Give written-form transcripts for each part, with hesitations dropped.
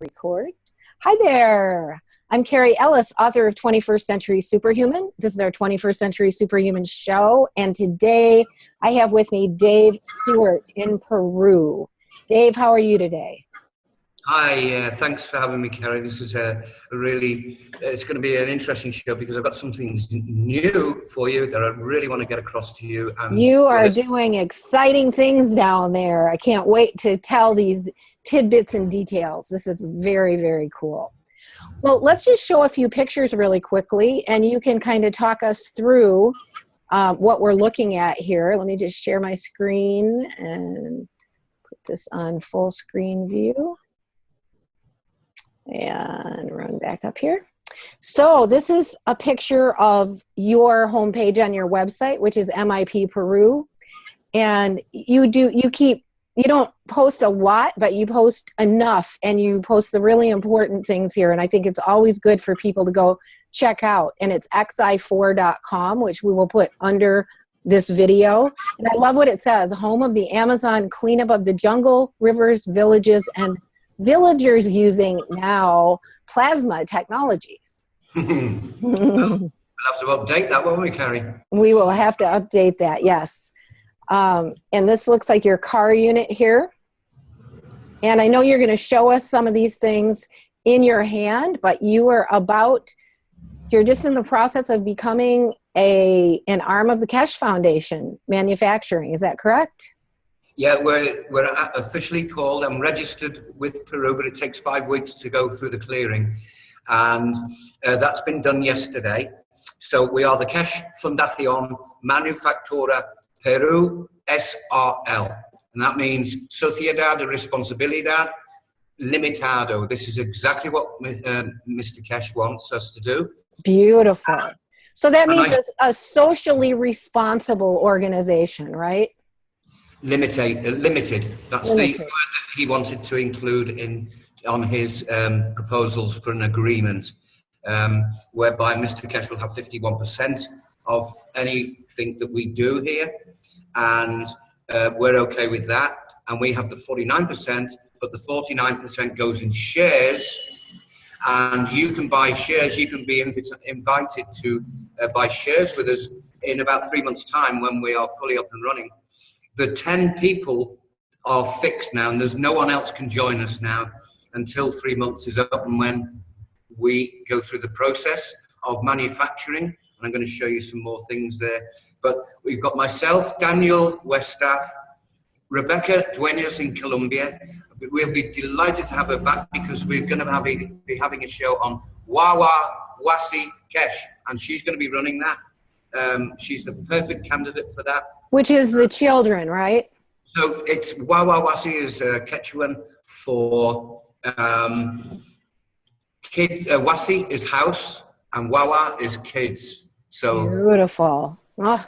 Record. Hi there. I'm Cary Ellis, author of 21st Century Superhuman. This is our 21st Century Superhuman show. And today I have with me Dave Stewart in Peru. Dave, how are you today? Hi, thanks for having me, Cary. This is it's going to be an interesting show because I've got something new for you that I really want to get across to you. And you are doing exciting things down there. I can't wait to tell these tidbits and details. This is very, very cool. Well, let's just show a few pictures really quickly, and you can kind of talk us through what we're looking at here. Let me just share my screen and put this on full screen view. And run back up here. So this is a picture of your homepage on your website, which is MIP Peru. And you don't post a lot, but you post enough, and you post the really important things here. And I think it's always good for people to go check out. And it's xi4.com, which we will put under this video. And I love what it says: home of the Amazon cleanup of the jungle, rivers, villages, and villagers using now plasma technologies. We'll have to update that, won't we, Cary? We will have to update that, yes. And this looks like your car unit here. And I know you're going to show us some of these things in your hand, but you're just in the process of becoming an arm of the Keshe Foundation manufacturing. Is that correct? Yeah, we're officially called. I'm registered with Peru, but it takes 5 weeks to go through the clearing. And that's been done yesterday. So we are the Keshe Fundación Manufactura Peru SRL. And that means Sociedad de Responsabilidad Limitado. This is exactly what Mr. Keshe wants us to do. Beautiful. So that means it's a socially responsible organization, right? Limited. That's the word that he wanted to include on his proposals for an agreement, whereby Mr. Keshe will have 51% of anything that we do here, and we're okay with that. And we have the 49%, but the 49% goes in shares, and you can buy shares. You can be invited to buy shares with us in about 3 months' time when we are fully up and running. The 10 people are fixed now, and there's no one else can join us now until 3 months is up, and when we go through the process of manufacturing. And I'm going to show you some more things there. But we've got myself, Daniel Westaff, Rebecca Duenas in Colombia. We'll be delighted to have her back because we're going to be having a show on Wawa Wasi Keshe, and she's going to be running that. She's the perfect candidate for that. Which is the children, right? So it's Wawawasi is Quechuan for kid. Wasi is house, and Wawa is kids. So beautiful. Oh,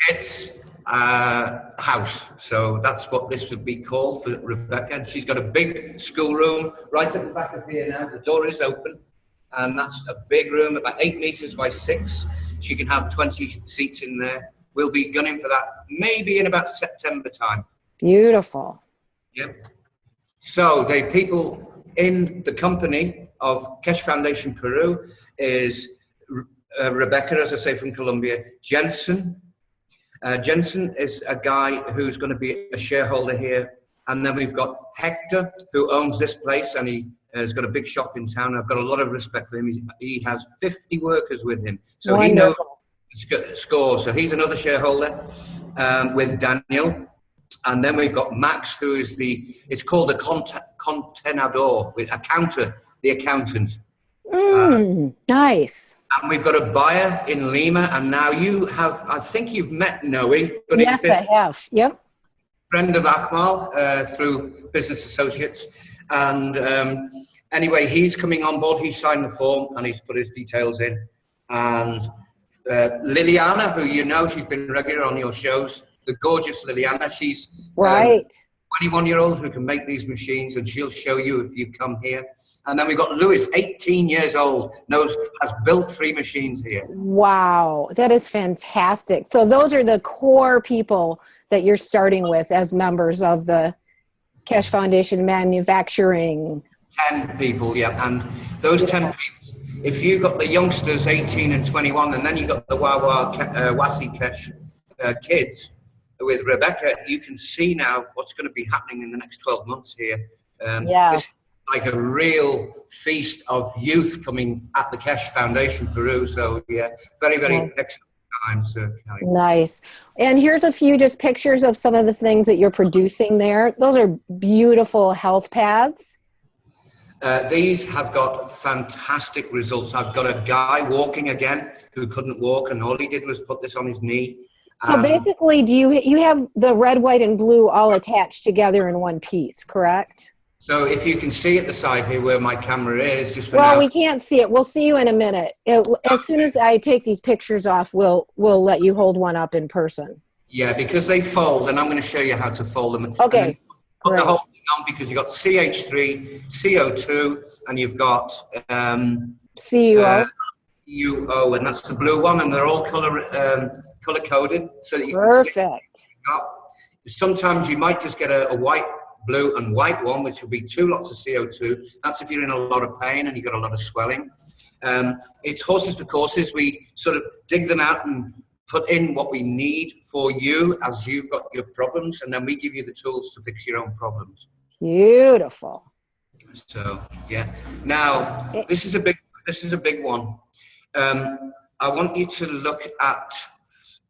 kids house. So that's what this would be called for Rebecca. And she's got a big schoolroom right at the back of here now. The door is open, and that's a big room, about 8 meters by 6. She can have 20 seats in there. We'll be gunning for that maybe in about September time. Beautiful. Yep. So the people in the company of Keshe Foundation Peru is Rebecca, as I say, from Colombia. Jensen is a guy who's going to be a shareholder here. And then we've got Hector, who owns this place, and he has got a big shop in town. I've got a lot of respect for him. He has 50 workers with him. So wonderful. He knows score. So he's another shareholder with Daniel. And then we've got Max, who is it's called a contenador, the accountant. Nice. And we've got a buyer in Lima. And now I think you've met Noe. But yes, I have. Yep. Friend of Akmal through Business Associates. And anyway, he's coming on board. He's signed the form and he's put his details in. And Liliana, who you know, she's been regular on your shows, the gorgeous Liliana. She's right. 21-year-old who can make these machines, and she'll show you if you come here. And then we've got Louis, 18 years old, has built 3 machines here. Wow, that is fantastic. So those are the core people that you're starting with as members of the Keshe Foundation Manufacturing 10 people, yeah. And those 10 people, if you got the youngsters 18 and 21, and then you got the Wasi Kesh kids with Rebecca, you can see now what's going to be happening in the next 12 months here. This is like a real feast of youth coming at the Keshe Foundation Peru. So yeah, very, very excellent times. Nice. And here's a few just pictures of some of the things that you're producing there. Those are beautiful health pads. These have got fantastic results. I've got a guy walking again who couldn't walk, and all he did was put this on his knee. So basically, do you have the red, white, and blue all attached together in one piece, correct? So if you can see at the side here where my camera is, just for well, now. we can't see it. We'll see you in a minute. As soon as I take these pictures off, we'll let you hold one up in person. Yeah, because they fold, and I'm going to show you how to fold them. Okay. Put the whole thing on, because you've got CH3, CO2, and you've got CuO. UO, and that's the blue one, and they're all color coded, so that you Perfect. Sometimes you might just get a white, blue, and white one, which will be 2 lots of CO2. That's if you're in a lot of pain and you've got a lot of swelling. It's horses for courses. We sort of dig them out and put in what we need for you as you've got your problems, and then we give you the tools to fix your own problems. Beautiful. So yeah. Now this is a big one. I want you to look at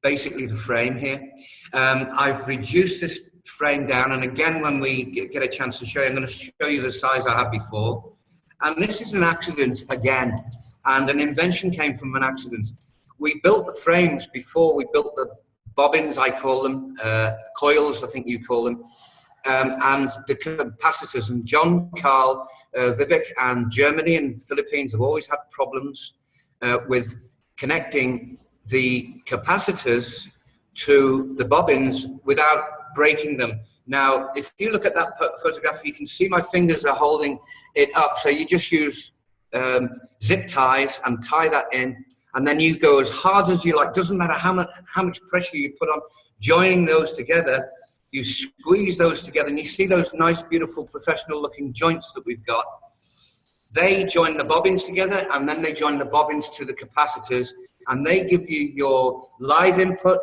basically the frame here. I've reduced this frame down, and again, when we get a chance to show you, I'm going to show you the size I had before. And this is an accident again, and an invention came from an accident. We built the frames before we built the bobbins, I call them, coils, I think you call them, and the capacitors. And John, Carl, Vivek, and Germany and Philippines have always had problems with connecting the capacitors to the bobbins without breaking them. Now, if you look at that photograph, you can see my fingers are holding it up. So you just use zip ties and tie that in, and then you go as hard as you like. Doesn't matter how much pressure you put on joining those together. You squeeze those together, and you see those nice, beautiful, professional-looking joints that we've got. They join the bobbins together, and then they join the bobbins to the capacitors, and they give you your live input,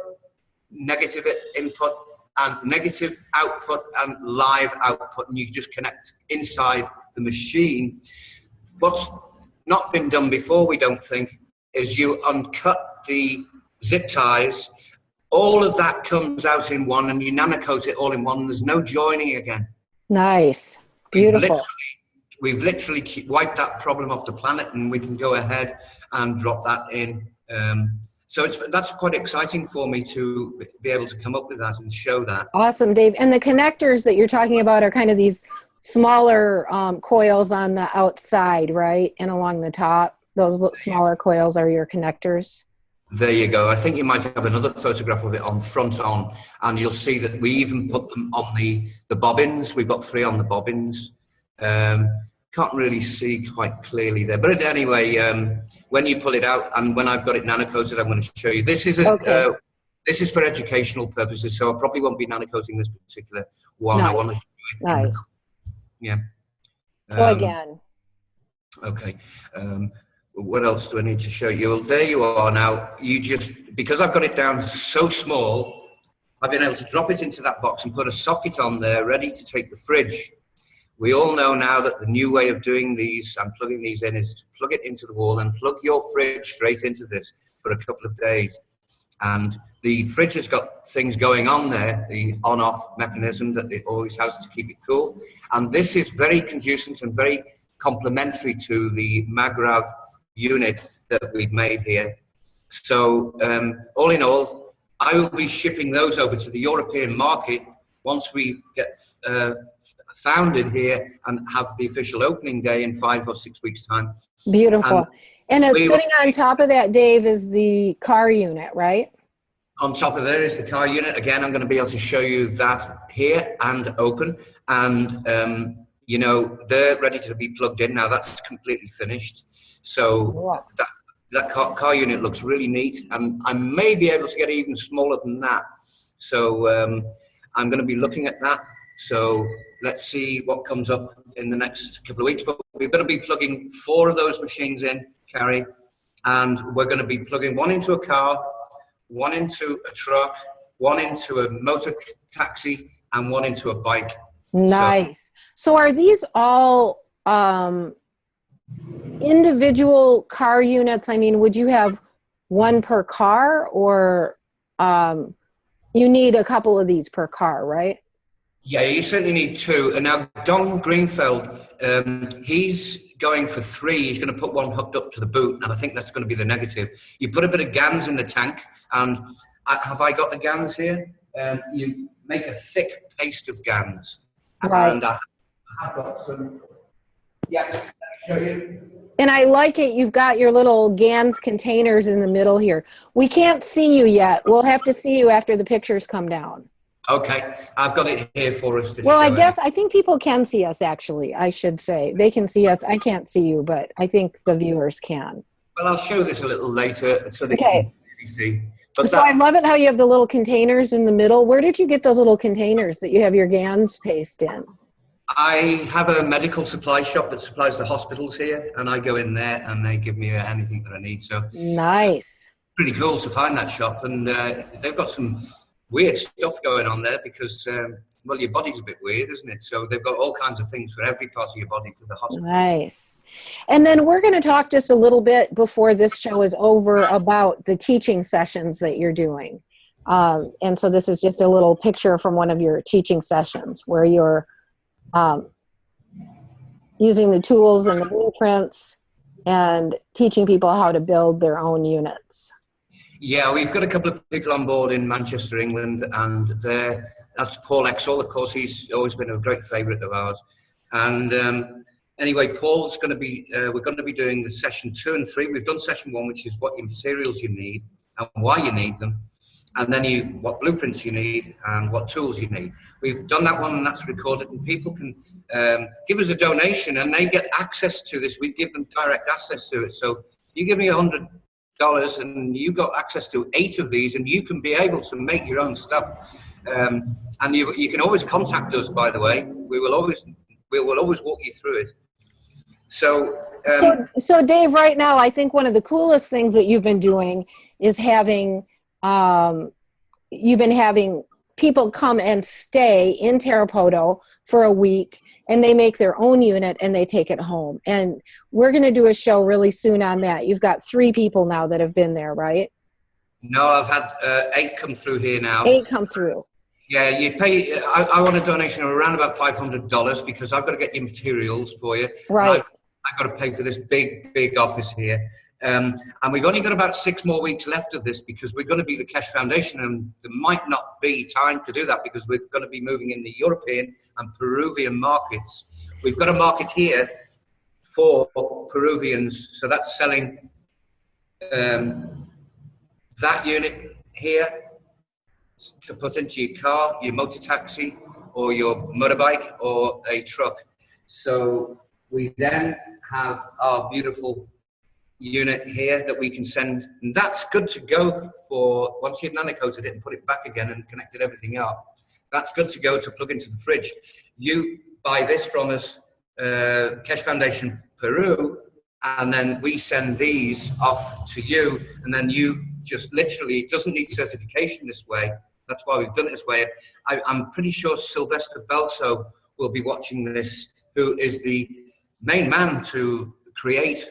negative input, and negative output, and live output, and you just connect inside the machine. What's not been done before, we don't think, is you uncut the zip ties. All of that comes out in one, and you nanocoat it all in one. There's no joining again. Nice. Beautiful. We've literally wiped that problem off the planet, and we can go ahead and drop that in. So that's quite exciting for me to be able to come up with that and show that. Awesome, Dave. And the connectors that you're talking about are kind of these smaller coils on the outside, right? And along the top, those smaller coils are your connectors. There you go. I think you might have another photograph of it on front on, and you'll see that we even put them on the bobbins. We've got 3 on the bobbins. Can't really see quite clearly there, but anyway, when you pull it out and when I've got it nanocoated, I'm going to show you. This is this is for educational purposes, so I probably won't be nanocoating this particular one. Nice. I want to show it. Nice. Yeah. So again. Okay. What else do I need to show you? Well, there you are now. You just, because I've got it down so small, I've been able to drop it into that box and put a socket on there ready to take the fridge. We all know now that the new way of doing these and plugging these in is to plug it into the wall and plug your fridge straight into this for a couple of days. And the fridge has got things going on there, the on-off mechanism that it always has to keep it cool. And this is very conducive and very complementary to the Magrav unit that we've made here. So all in all, I will be shipping those over to the European market once we get founded here and have the official opening day in 5 or 6 weeks' time. Beautiful. And sitting on top of that, Dave, is the car unit, right? On top of there is the car unit. Again, I'm going to be able to show you that here and open. And, you know, they're ready to be plugged in now. That's completely finished. So that car unit looks really neat. And I may be able to get even smaller than that. So I'm going to be looking at that. So let's see what comes up in the next couple of weeks. But we're going to be plugging 4 of those machines in, Cary, and we're going to be plugging 1 into a car, 1 into a truck, 1 into a motor taxi, and 1 into a bike. Nice. So are these all individual car units? I mean, would you have 1 per car, or you need a couple of these per car, right? Yeah, you certainly need 2. And now Don Greenfeld, he's going for 3. He's going to put 1 hooked up to the boot, and I think that's going to be the negative. You put a bit of GANS in the tank, and have I got the GANS here? You make a thick paste of GANS. Right. And I have got some. Yeah, let me show you. And I like it. You've got your little GANS containers in the middle here. We can't see you yet. We'll have to see you after the pictures come down. Okay, I've got it here for us to Well, show I think people can see us, actually, I should say. They can see us. I can't see you, but I think the viewers can. Well, I'll show this a little later so they Okay. can see. But So I love it how you have the little containers in the middle. Where did you get those little containers that you have your GANS paste in? I have a medical supply shop that supplies the hospitals here, and I go in there and they give me anything that I need. So Nice. pretty cool to find that shop, and they've got some weird stuff going on there because, well, your body's a bit weird, isn't it? So they've got all kinds of things for every part of your body for the hospital. Nice. And then we're going to talk just a little bit before this show is over about the teaching sessions that you're doing. And so this is just a little picture from one of your teaching sessions where you're using the tools and the blueprints and teaching people how to build their own units. Yeah, we've got a couple of people on board in Manchester, England, and that's Paul Exall. Of course, he's always been a great favourite of ours. And anyway, Paul's going to be, we're going to be doing the session 2 and 3. We've done session 1, which is what your materials you need and why you need them. And then what blueprints you need and what tools you need. We've done that one, and that's recorded, and people can give us a donation and they get access to this. We give them direct access to it. So you give me $100 and you got access to 8 of these, and you can be able to make your own stuff. And you can always contact us, by the way. We will always walk you through it. So Dave, right now, I think one of the coolest things that you've been doing is having people come and stay in Tarapoto for a week, and they make their own unit and they take it home. And we're going to do a show really soon on that. You've got 3 people now that have been there, right? No, I've had 8 come through here now. 8 come through. Yeah, you pay. I want a donation of around about $500 because I've got to get your materials for you. Right. I've got to pay for this big office here. And we've only got about 6 more weeks left of this because we're going to be the Keshe Foundation, and there might not be time to do that because we're going to be moving in the European and Peruvian markets. We've got a market here for Peruvians, so that's selling that unit here to put into your car, your motor taxi, or your motorbike, or a truck. So we then have our beautiful unit here that we can send, and that's good to go for once you've nano coated it and put it back again and connected everything up. That's good to go to plug into the fridge. You buy this from us, Keshe Foundation Peru, and then we send these off to you, and then you just literally, it doesn't need certification this way. That's why we've done it this way. I'm pretty sure Sylvester Belso will be watching this, who is the main man to create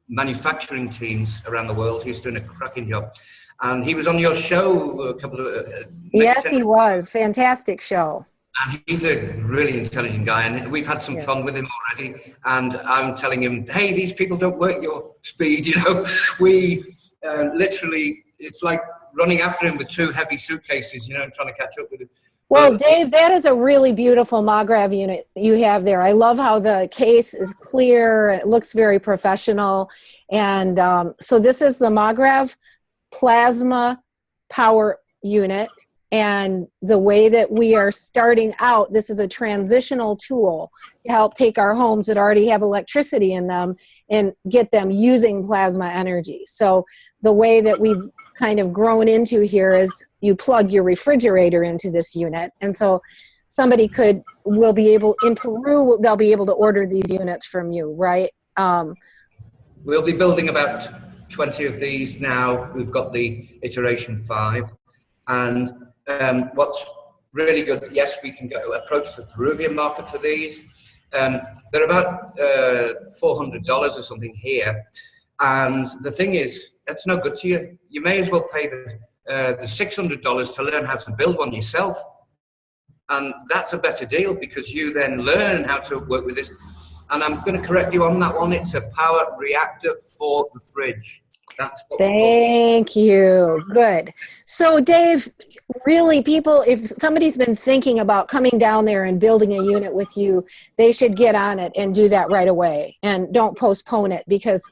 manufacturing teams around the world. He's doing a cracking job. And he was on your show a couple of... yes, he was. Fantastic show. And he's a really intelligent guy, and we've had some fun with him already. And I'm telling him, hey, these people don't work your speed, you know. We literally, it's like running after him with 2 heavy suitcases, you know, and trying to catch up with him. Well, Dave, that is a really beautiful Magrav unit you have there. I love how the case is clear. It looks very professional. And so this is the Magrav Plasma Power Unit. And the way that we are starting out, this is a transitional tool to help take our homes that already have electricity in them and get them using plasma energy. So the way that we've kind of grown into here is you plug your refrigerator into this unit. And so somebody will be able, in Peru, they'll be able to order these units from you, right? We'll be building about 20 of these now. We've got the iteration 5. And what's really good, yes, we can approach the Peruvian market for these. They're about $400 or something here. And the thing is, that's no good to you. You may as well pay the $600 to learn how to build one yourself. And that's a better deal because you then learn how to work with this. And I'm going to correct you on that one. It's a power reactor for the fridge. That's what Thank you. Good. So Dave, really people, if somebody's been thinking about coming down there and building a unit with you, they should get on it and do that right away and don't postpone it, because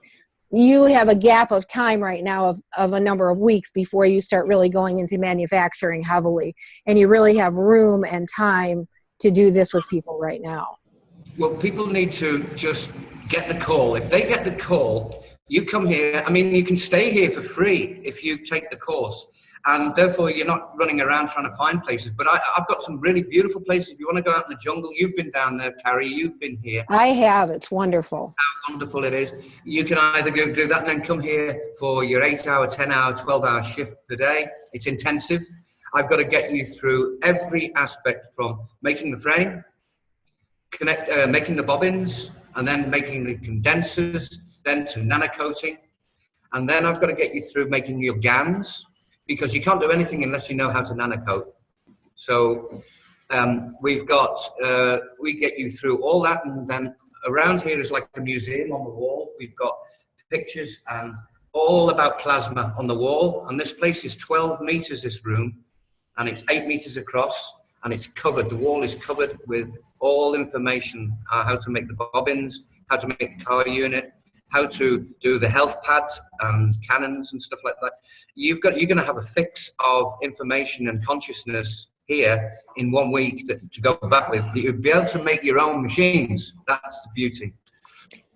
you have a gap of time right now of a number of weeks before you start really going into manufacturing heavily. And you really have room and time to do this with people right now. Well, people need to just get the call. If they get the call, you come here. I mean, you can stay here for free if you take the course. And therefore, you're not running around trying to find places. But I've got some really beautiful places. If you want to go out in the jungle, you've been down there, Cary. You've been here. I have. It's wonderful. How wonderful it is. You can either go do that and then come here for your 8-hour, 10-hour, 12-hour shift per day. It's intensive. I've got to get you through every aspect from making the frame, making the bobbins, and then making the condensers, then to nano coating. And then I've got to get you through making your GANS, because you can't do anything unless you know how to nano coat. So we get you through all that, and then around here is like a museum on the wall. We've got pictures and all about plasma on the wall. And this place is 12 meters, this room, and it's 8 meters across, and it's covered. The wall is covered with all information, how to make the bobbins, how to make the car unit, how to do the health pads and cannons and stuff like that. You're going to have a fix of information and consciousness here in 1 week to go back with. You'll be able to make your own machines. That's the beauty.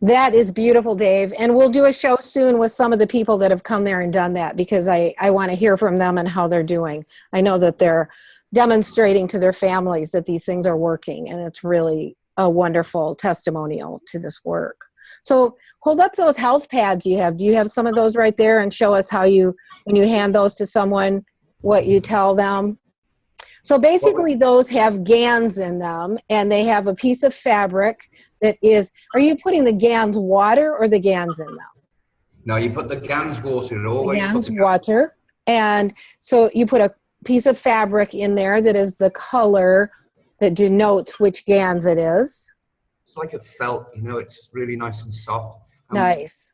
That is beautiful, Dave. And we'll do a show soon with some of the people that have come there and done that, because I want to hear from them and how they're doing. I know that they're demonstrating to their families that these things are working, and it's really a wonderful testimonial to this work. So hold up those health pads you have. Do you have some of those right there, and show us how you, when you hand those to someone, what you tell them? So basically those have GANS in them, and they have a piece of fabric that is, are you putting the GANS water or the GANS in them? No, you put the GANS water. Always GANS water. And so you put a piece of fabric in there that is the color that denotes which GANS it is. It's like a felt, you know, it's really nice and soft. Nice.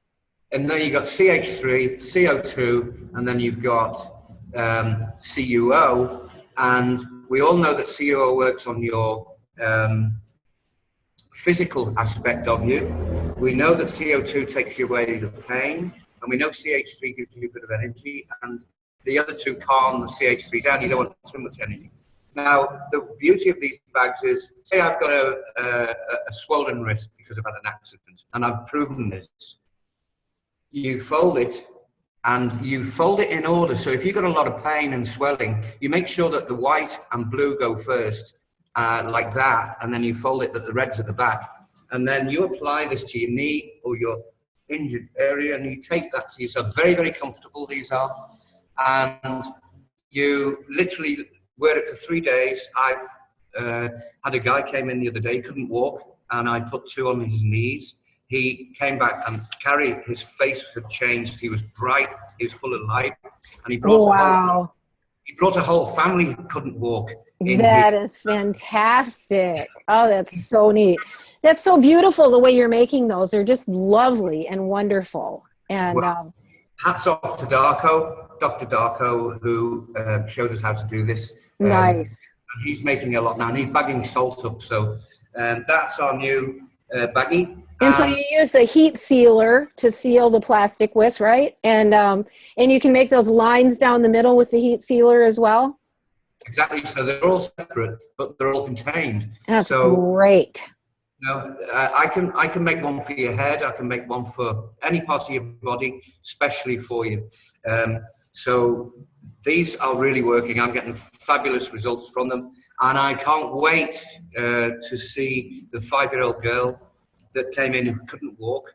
And then you've got CH3, CO2, and then you've got CuO. And we all know that CuO works on your physical aspect of you. We know that CO2 takes away the pain, and we know CH3 gives you a bit of energy, and the other two calm the CH3 down. You don't want too much energy. Now, the beauty of these bags is, say I've got a swollen wrist because I've had an accident, and I've proven this. You fold it, and you fold it in order. So if you've got a lot of pain and swelling, you make sure that the white and blue go first, like that, and then you fold it, that the red's at the back. And then you apply this to your knee or your injured area, and you take that to yourself. Very, very comfortable, these are. And you literally wear it for 3 days. I've had a guy came in the other day, couldn't walk, and I put 2 on his knees. He came back, and Cary, his face had changed. He was bright, he was full of light, and he brought a whole family who couldn't walk. That is fantastic. Oh, that's so neat. That's so beautiful the way you're making those. They're just lovely and wonderful. And hats off to Dr. Darko, who showed us how to do this. Nice. He's making a lot now, and he's bagging salt up. So that's our new baggie. And so you use the heat sealer to seal the plastic with, right? And you can make those lines down the middle with the heat sealer as well? Exactly. So they're all separate, but they're all contained. That's great. No, I can make one for your head. I can make one for any part of your body, especially for you. So these are really working. I'm getting fabulous results from them, and I can't wait to see the 5-year-old girl that came in who couldn't walk,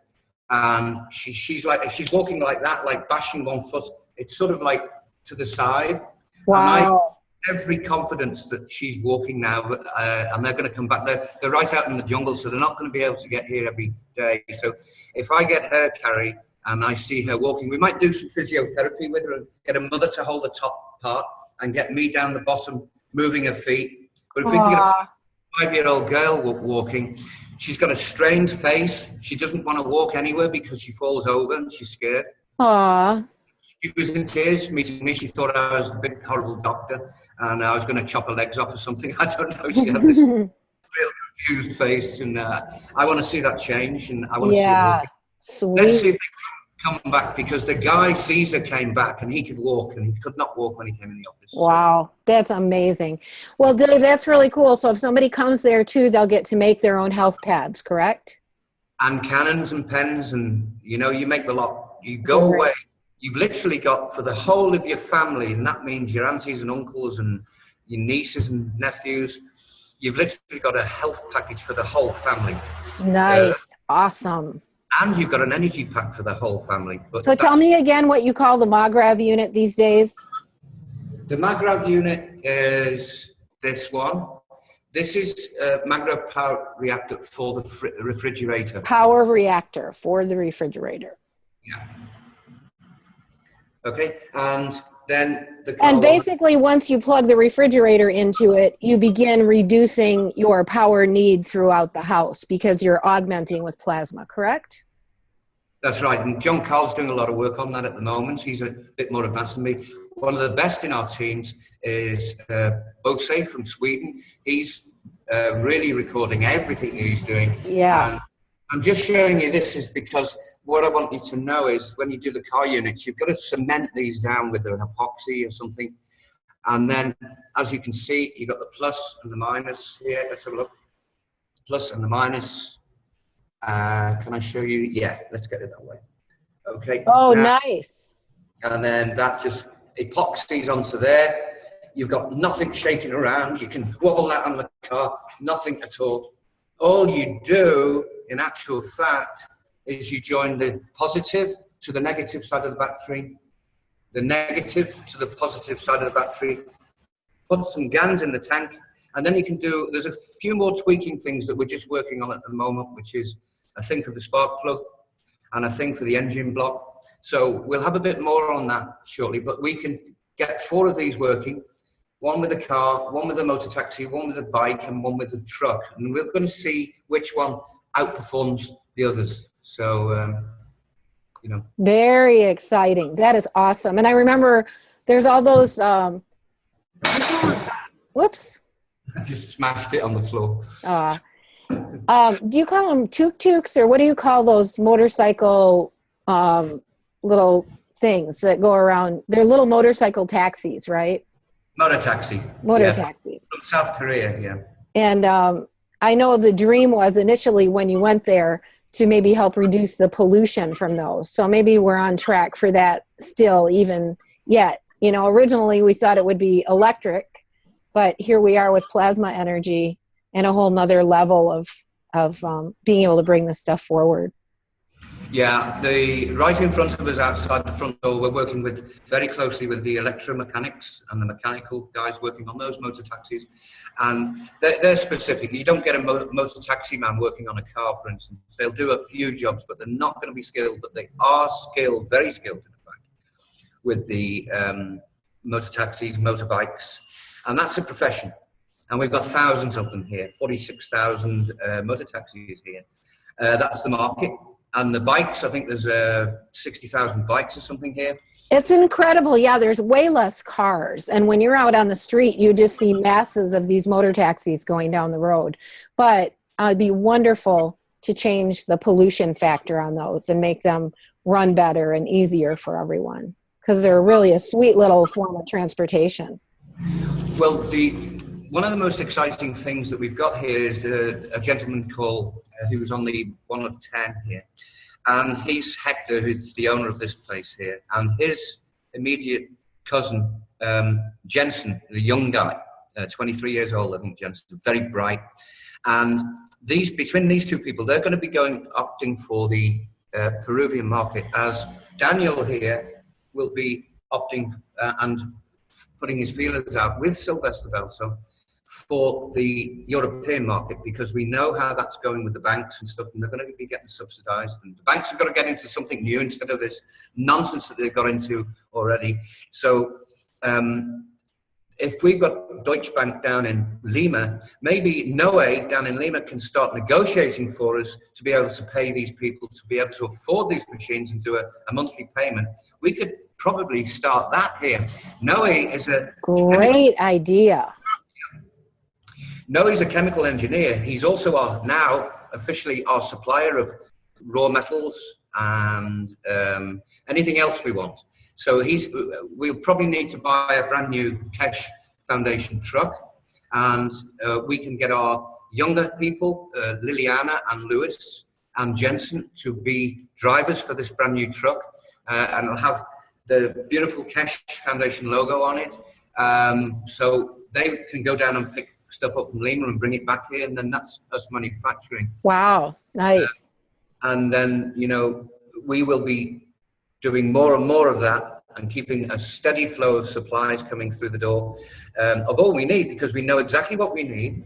and she's walking like that, like bashing one foot. It's sort of like to the side. Wow. Every confidence that she's walking now, and they're going to come back. They're right out in the jungle, so they're not going to be able to get here every day. So if I get her, Cary, and I see her walking, we might do some physiotherapy with her and get a mother to hold the top part and get me down the bottom, moving her feet. But if we can get a 5-year-old girl walking, she's got a strained face. She doesn't want to walk anywhere because she falls over and she's scared. Aww. She was in tears meeting me. She thought I was a big, horrible doctor and I was going to chop her legs off or something. I don't know. She had this real confused face, and I want to see that change, and I want to see her walking. Sweet. Let's see if they come back, because the guy, Caesar, came back and he could walk, and he could not walk when he came in the office. Wow, that's amazing. Well, Dave, that's really cool. So if somebody comes there too, they'll get to make their own health pads, correct? And cannons and pens, and you make the lot. You go away. You've literally got for the whole of your family, and that means your aunties and uncles and your nieces and nephews. You've literally got a health package for the whole family. Nice. Awesome. And you've got an energy pack for the whole family. But so tell me again what you call the Magrav unit these days. The Magrav unit is this one. This is Magrav Power Reactor for the refrigerator. Power reactor for the refrigerator. Yeah. Okay, and then and basically once you plug the refrigerator into it, you begin reducing your power need throughout the house because you're augmenting with plasma, correct? That's right, and John Carl's doing a lot of work on that at the moment. He's a bit more advanced than me. One of the best in our teams is Bose from Sweden. He's really recording everything that he's doing. Yeah. And I'm just showing you this is because what I want you to know is when you do the car units, you've got to cement these down with an epoxy or something. And then, as you can see, you've got the plus and the minus here. Let's have a look. Plus and the minus. Can I show you? Yeah, let's get it that way. Okay. Oh, now, nice. And then that just epoxies onto there. You've got nothing shaking around. You can wobble that on the car, nothing at all. All you do, in actual fact, is you join the positive to the negative side of the battery, the negative to the positive side of the battery, put some GANS in the tank, and then you can do, there's a few more tweaking things that we're just working on at the moment, which is a thing for the spark plug and a thing for the engine block. So we'll have a bit more on that shortly, but we can get 4 of these working, one with a car, one with a motor taxi, one with a bike, and one with a truck. And we're going to see which one outperforms the others. So, Very exciting. That is awesome. And I remember there's all those, whoops. I just smashed it on the floor. Do you call them tuk-tuks, or what do you call those motorcycle little things that go around? They're little motorcycle taxis, right? Motor taxi. Motor taxis. From South Korea, yeah. And I know the dream was initially when you went there to maybe help reduce the pollution from those. So maybe we're on track for that still even yet. Originally we thought it would be electric, but here we are with plasma energy and a whole nother level of being able to bring this stuff forward. Yeah, right in front of us outside the front door, we're working very closely with the electromechanics and the mechanical guys working on those motor taxis. And they're specific. You don't get a motor taxi man working on a car, for instance. They'll do a few jobs, but they're not going to be skilled, but they are skilled, very skilled, in fact, with the motor taxis, motorbikes. And that's a profession. And we've got thousands of them here, 46,000 motor taxis here. That's the market. And the bikes, I think there's 60,000 bikes or something here. It's incredible. Yeah, there's way less cars. And when you're out on the street, you just see masses of these motor taxis going down the road. But it'd be wonderful to change the pollution factor on those and make them run better and easier for everyone, because they're really a sweet little form of transportation. Well, one of the most exciting things that we've got here is a gentleman called, who's on the 1 of 10 here. And he's Hector, who's the owner of this place here. And his immediate cousin, Jensen, the young guy, 23 years old, I think Jensen, very bright. And between these two people, they're going to be opting for the Peruvian market, as Daniel here will be opting and putting his feelers out with Sylvester Belso for the European market, because we know how that's going with the banks and stuff, and they're going to be getting subsidized, and the banks have got to get into something new instead of this nonsense that they've got into already. So if we've got Deutsche Bank down in Lima, maybe Noe down in Lima can start negotiating for us to be able to pay these people, to be able to afford these machines and do a monthly payment. We could probably start that here. Noe is a great idea. Noe's a chemical engineer. He's also now officially our supplier of raw metals and anything else we want. So we'll probably need to buy a brand new Keshe Foundation truck, and we can get our younger people, Liliana and Lewis and Jensen, to be drivers for this brand new truck, and it'll have the beautiful Keshe Foundation logo on it. So they can go down and pick stuff up from Lima and bring it back here, and then that's us manufacturing. Wow, nice. And then, you know, we will be doing more and more of that and keeping a steady flow of supplies coming through the door of all we need, because we know exactly what we need.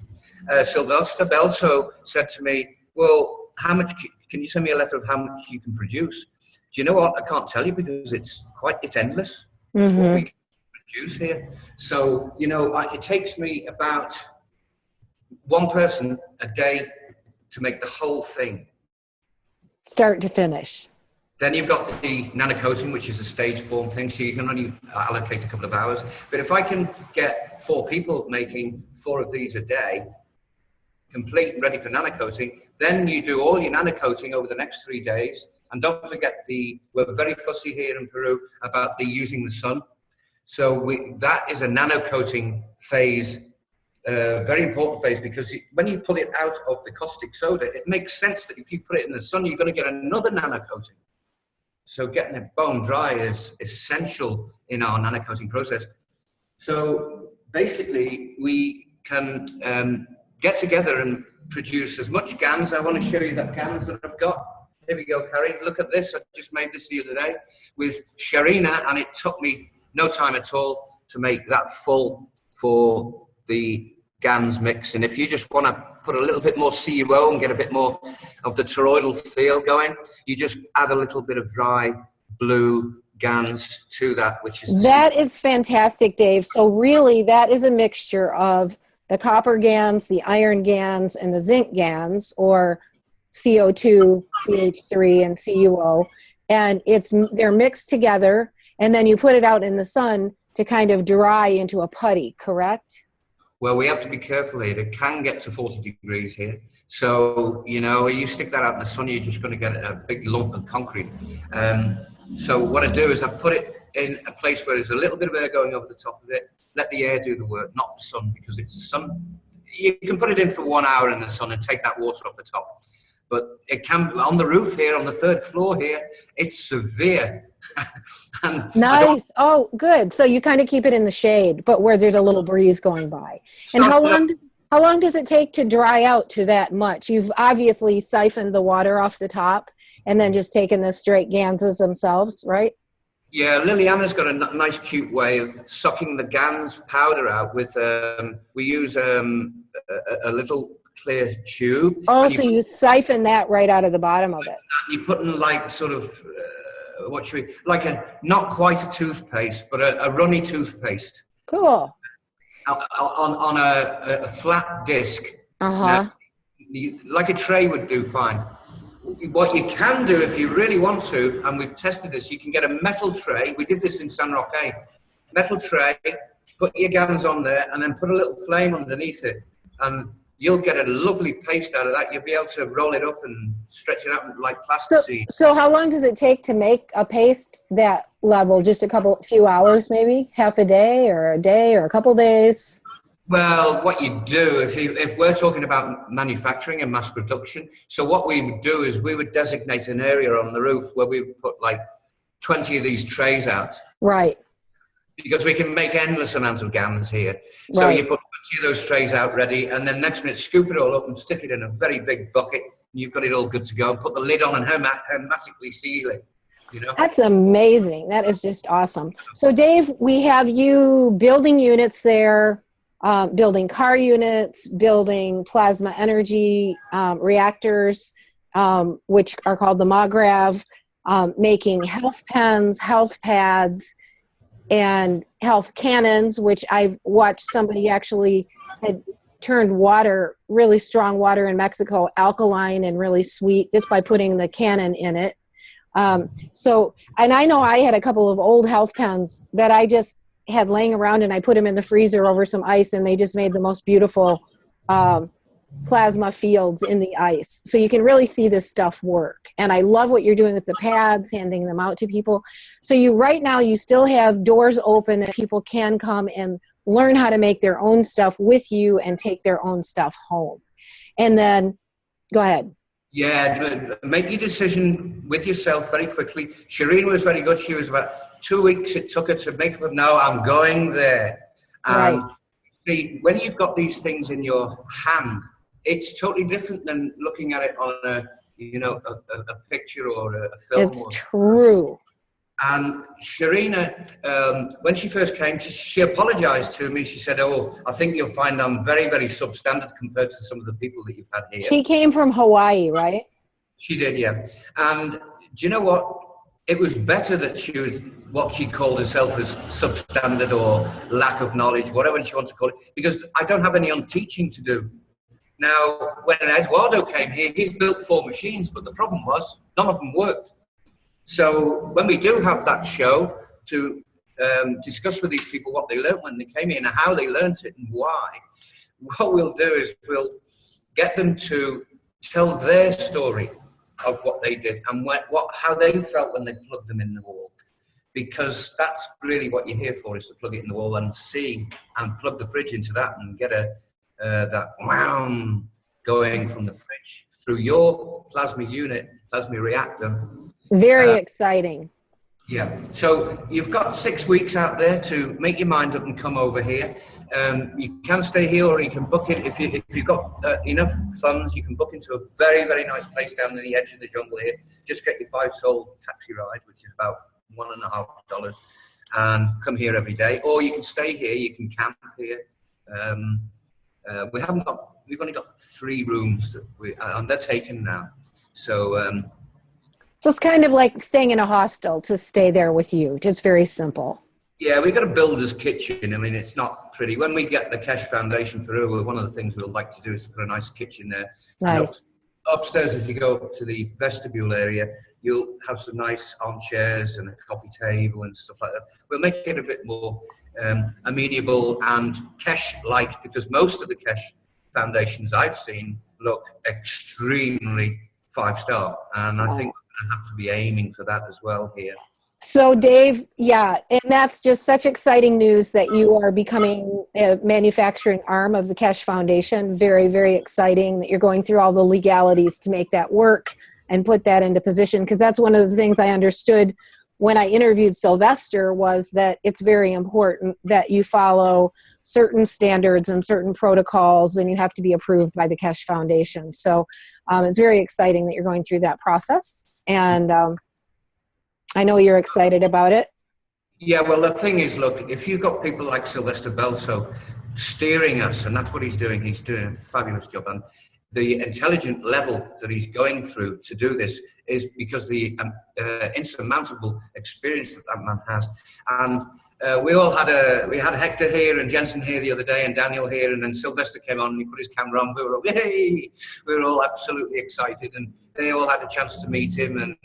Sylvester Belso said to me, well, how much, can you send me a letter of how much you can produce? Do you know what? I can't tell you, because it's endless what we can produce here. So, you know, it takes me about one person a day to make the whole thing. Start to finish. Then you've got the nano coating, which is a stage form thing, so you can only allocate a couple of hours. But if I can get 4 people making 4 of these a day, complete and ready for nano coating, then you do all your nano coating over the next 3 days. And don't forget, we're very fussy here in Peru about using the sun. So that is a nano coating phase, very important phase, because when you pull it out of the caustic soda, it makes sense that if you put it in the sun, you're going to get another nano coating. So getting it bone dry is essential in our nano coating process. So basically, we can get together and produce as much GANS. I want to show you that GANS that I've got. Here we go, Cary. Look at this. I just made this the other day with Sharina, and it took me no time at all to make that full for the GANS mix. And if you just want to put a little bit more CUO and get a bit more of the toroidal feel going, you just add a little bit of dry blue GANS to that, which is... That is fantastic, Dave. So really, that is a mixture of the copper GANS, the iron GANS, and the zinc GANS, or CO2, CH3, and CuO. And they're mixed together, and then you put it out in the sun to kind of dry into a putty, correct? Well, we have to be careful here. It can get to 40 degrees here. So, you know, you stick that out in the sun, you're just going to get a big lump of concrete. So what I do is I put it in a place where there's a little bit of air going over the top of it. Let the air do the work, not the sun, because it's the sun. You can put it in for 1 hour in the sun and take that water off the top. But it can, on the roof here, on the 3rd floor here, it's severe. And nice. Oh, good. So you kind of keep it in the shade, but where there's a little breeze going by. And how long does it take to dry out to that much? You've obviously siphoned the water off the top and then just taken the straight GANSes themselves, right? Yeah, Liliana's got a nice, cute way of sucking the GANS powder out with, we use a little clear tube. Oh, so you siphon that right out of the bottom of it. You put in like sort of, like not quite a toothpaste, but a runny toothpaste. Cool. On a flat disc. Uh-huh. Like a tray would do fine. What you can do if you really want to, and we've tested this, you can get a metal tray. We did this in San Roque. Metal tray, put your GANS on there, and then put a little flame underneath it. And you'll get a lovely paste out of that. You'll be able to roll it up and stretch it out like plasticine. So how long does it take to make a paste that level? Just few hours maybe? Half a day or a couple days? Well, what you do, if we're talking about manufacturing and mass production, so what we would do is we would designate an area on the roof where we would put like 20 of these trays out. Right. Because we can make endless amounts of GANs here. So Right. you put 20 of those trays out ready, and then next minute scoop it all up and stick it in a very big bucket. And you've got it all good to go. Put the lid on and hermetically seal it. You know? That's amazing. That is just awesome. So Dave, we have you building units there, building car units, building plasma energy reactors, which are called the Magrav, making health pens, health pads, and health cannons, which I've watched somebody actually had turned water, really strong water in Mexico, alkaline and really sweet just by putting the cannon in it. And I know I had a couple of old health pens that I just had laying around, and I put them in the freezer over some ice, and they just made the most beautiful plasma fields in the ice. So you can really see this stuff work. And I love what you're doing with the pads, handing them out to people. So right now you still have doors open that people can come and learn how to make their own stuff with you and take their own stuff home. And then, go ahead. Yeah, make your decision with yourself very quickly. Shireen was very good. She was about 2 weeks it took her to make up. Now I'm going there. And Right. see, when you've got these things in your hand, it's totally different than looking at it on a picture or a film. It's true. And Sharina, when she first came, she apologized to me. She said, "Oh, I think you'll find I'm very, very substandard compared to some of the people that you've had here." She came from Hawaii, right? She did, yeah. And do you know what? It was better that she was what she called herself as substandard or lack of knowledge, whatever she wants to call it, because I don't have any unteaching to do. Now, when Eduardo came here, he's built 4 machines, but the problem was none of them worked. So when we do have that show to discuss with these people what they learned when they came in and how they learned it and why, what we'll do is we'll get them to tell their story of what they did and how they felt when they plugged them in the wall. Because that's really what you're here for, is to plug it in the wall and see and plug the fridge into that and get that round going from the fridge through your plasma unit, plasma reactor. Very exciting. Yeah, so you've got 6 weeks out there to make your mind up and come over here. You can stay here or you can book it. If you've got enough funds, you can book into a very, very nice place down in the edge of the jungle here. Just get your 5-sol taxi ride, which is about $1.50, and come here every day. Or you can stay here, you can camp here. We've only got 3 rooms and they're taken now. So it's kind of like staying in a hostel to stay there with you. Just very simple. Yeah, we've got a builder's kitchen. I mean, it's not pretty. When we get the Keshe Foundation Peru, one of the things we'll like to do is to put a nice kitchen there. Nice. Upstairs, as you go up to the vestibule area, you'll have some nice armchairs and a coffee table and stuff like that. We'll make it a bit more amenable and Keshe-like, because most of the Keshe foundations I've seen look extremely 5-star. And I think we're going to have to be aiming for that as well here. So Dave, yeah, and that's just such exciting news that you are becoming a manufacturing arm of the Keshe Foundation. Very, very exciting that you're going through all the legalities to make that work and put that into position, because that's one of the things I understood when I interviewed Sylvester, was that it's very important that you follow certain standards and certain protocols, and you have to be approved by the Keshe Foundation. So it's very exciting that you're going through that process, and I know you're excited about it. Yeah, well, the thing is, look, if you've got people like Sylvester Belso steering us, and that's what he's doing a fabulous job. And the intelligent level that he's going through to do this is because the insurmountable experience that man has. And we had Hector here and Jensen here the other day and Daniel here, and then Sylvester came on and he put his camera on. We were all absolutely excited, and they all had a chance to meet him, and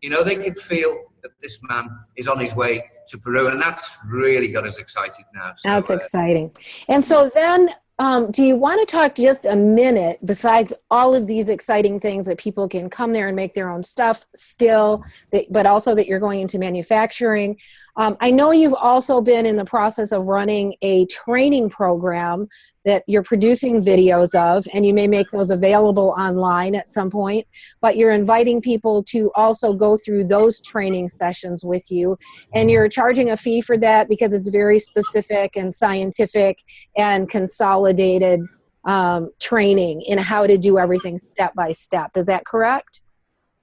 they could feel that this man is on his way to Peru, and that's really got us excited now. So, that's exciting. And so then Do you want to talk just a minute, besides all of these exciting things that people can come there and make their own stuff still, but also that you're going into manufacturing? I know you've also been in the process of running a training program that you're producing videos of, and you may make those available online at some point, but you're inviting people to also go through those training sessions with you, and you're charging a fee for that because it's very specific and scientific and consolidated training in how to do everything step by step. Is that correct?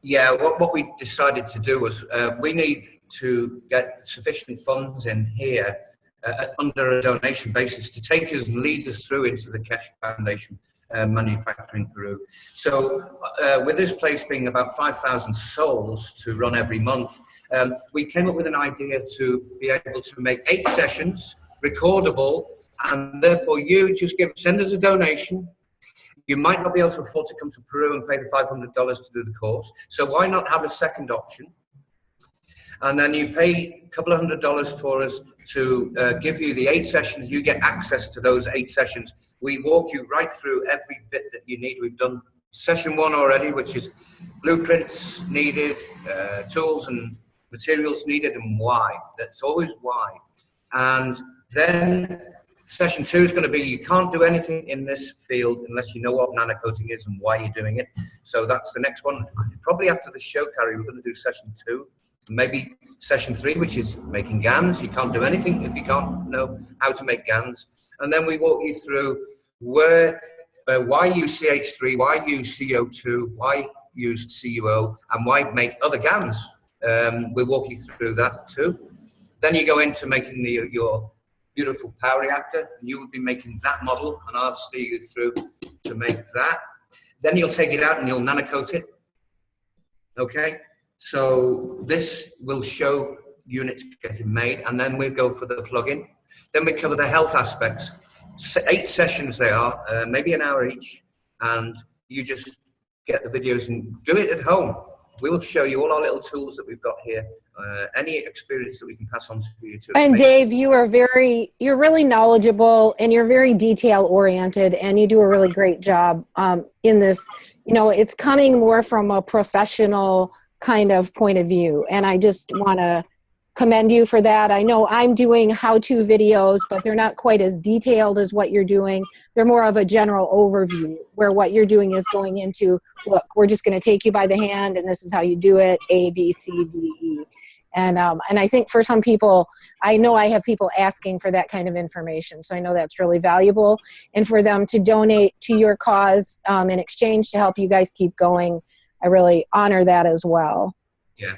Yeah, what we decided to do was we need to get sufficient funds in here under a donation basis to take us and lead us through into the Keshe Foundation manufacturing Peru. So with this place being about 5,000 souls to run every month, we came up with an idea to be able to make 8 sessions recordable, and therefore you just send us a donation. You might not be able to afford to come to Peru and pay the $500 to do the course, so why not have a second option? And then you pay a couple of $100 for us to give you the 8 sessions. You get access to those 8 sessions. We walk you right through every bit that you need. We've done session 1 already, which is blueprints needed, tools and materials needed, and why. That's always why. And then session 2 is going to be, you can't do anything in this field unless you know what nano coating is and why you're doing it. So that's the next one. Probably after the show, Cary, we're going to do session 2. Maybe session 3, which is making GANS. You can't do anything if you can't know how to make GANS. And then we walk you through why use CH3, why use CO2, why use CUO, and why make other GANS. We'll walk you through that too. Then you go into making your beautiful power reactor, and you will be making that model, and I'll steer you through to make that. Then you'll take it out and you'll nano coat it. Okay? So this will show units getting made, and then we go for the plug-in. Then we cover the health aspects. 8 sessions they are, maybe an hour each, and you just get the videos and do it at home. We will show you all our little tools that we've got here, any experience that we can pass on to you. And Dave, you're really knowledgeable, and you're very detail oriented, and you do a really great job in this. You know, it's coming more from a professional kind of point of view, and I just want to commend you for that. I know I'm doing how-to videos, but they're not quite as detailed as what you're doing. They're more of a general overview, where what you're doing is going into, look, we're just going to take you by the hand, and this is how you do it, A, B, C, D, E. And I think for some people, I know I have people asking for that kind of information, so I know that's really valuable. And for them to donate to your cause in exchange to help you guys keep going, I really honor that as well. Yeah.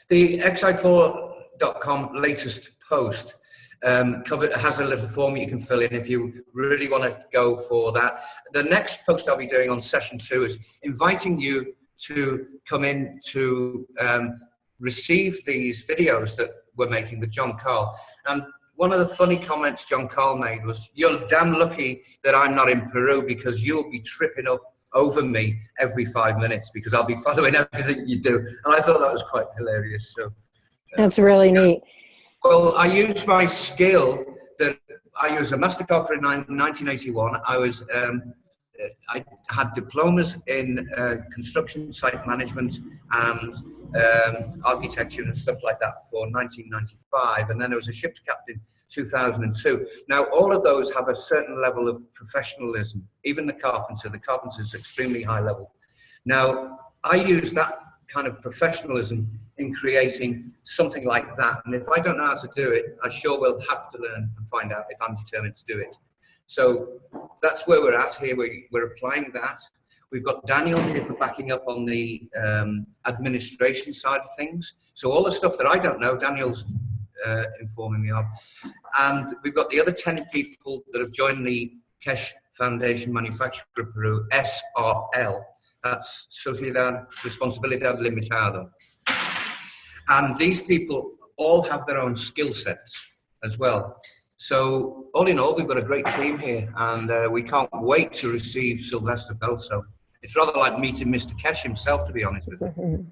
The xi4.com latest post has a little form you can fill in if you really want to go for that. The next post I'll be doing on session 2 is inviting you to come in to receive these videos that we're making with John Carl. And one of the funny comments John Carl made was, "You're damn lucky that I'm not in Peru, because you'll be tripping up over me every 5 minutes because I'll be following everything you do." And I thought that was quite hilarious. So that's really neat. Well, I use my skill that I was a master carpenter in 1981. I had diplomas in construction site management and architecture and stuff like that for 1995, and then I was a ship's captain 2002. Now, all of those have a certain level of professionalism. Even the carpenter is extremely high level. Now, I use that kind of professionalism in creating something like that, and if I don't know how to do it, I sure will have to learn and find out if I'm determined to do it. So that's where we're at here. We're applying that. We've got Daniel here for backing up on the administration side of things. So all the stuff that I don't know, Daniel's informing me of. And we've got the other 10 people that have joined the Keshe Foundation Manufacturer Peru, SRL. That's Sociedad Responsabilidad Limitada. And these people all have their own skill sets as well. So all in all, we've got a great team here, and we can't wait to receive Sylvester Belso It's rather like meeting Mr. Keshe himself, to be honest with you.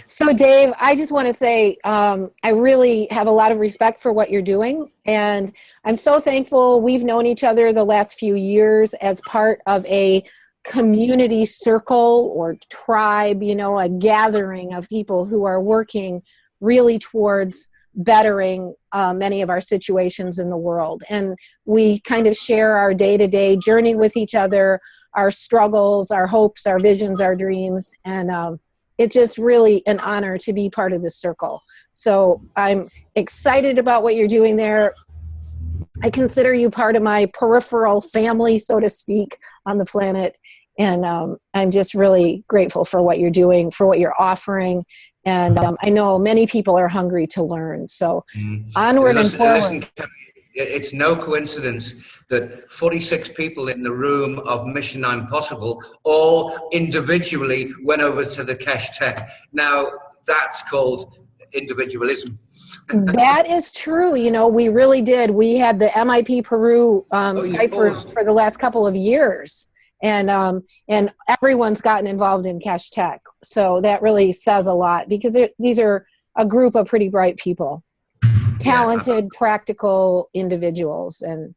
So Dave, I just want to say I really have a lot of respect for what you're doing, and I'm so thankful we've known each other the last few years as part of a community circle or tribe, you know, a gathering of people who are working really towards bettering many of our situations in the world. And we kind of share our day-to-day journey with each other, our struggles, our hopes, our visions, our dreams, and it's just really an honor to be part of this circle. So I'm excited about what you're doing there. I consider you part of my peripheral family, so to speak, on the planet. And I'm just really grateful for what you're doing, for what you're offering. And I know many people are hungry to learn. So onward and forward. Listen, it's no coincidence that 46 people in the room of Mission Impossible all individually went over to the Keshe Tech. Now, that's called individualism. That is true. You know, we really did. We had the MIP Peru Skype room for the last couple of years. And everyone's gotten involved in Keshe Tech. So that really says a lot, because these are a group of pretty bright people. Talented, practical individuals. And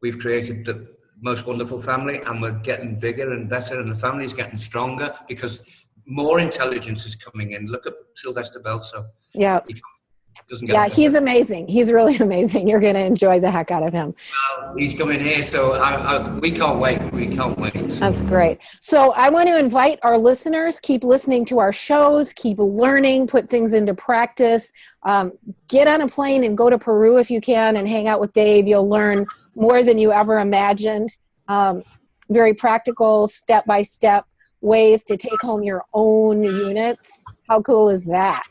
we've created the most wonderful family, and we're getting bigger and better, and the family's getting stronger because more intelligence is coming in. Look at Sylvester Belso. Yeah. Yeah, he's amazing. He's really amazing. You're going to enjoy the heck out of him. Well, he's coming here, so we can't wait. We can't wait. That's great. So I want to invite our listeners, keep listening to our shows, keep learning, put things into practice. Get on a plane and go to Peru if you can and hang out with Dave. You'll learn more than you ever imagined. Very practical, step-by-step ways to take home your own units. How cool is that?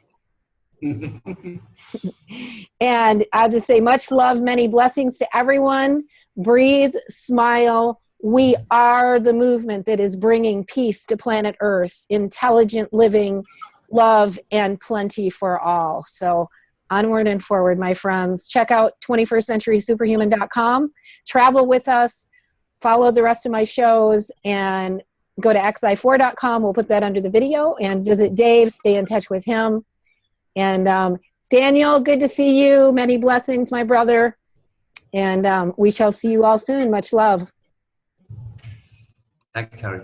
And I'll just say much love, many blessings to everyone. Breathe, smile. We are the movement that is bringing peace to planet Earth, intelligent living, love, and plenty for all. So onward and forward, my friends. Check out 21stcenturysuperhuman.com. Travel with us. Follow the rest of my shows and go to xi4.com. We'll put that under the video, and visit Dave. Stay in touch with him. And Daniel, good to see you. Many blessings, my brother. And we shall see you all soon. Much love. Thank you, Cary.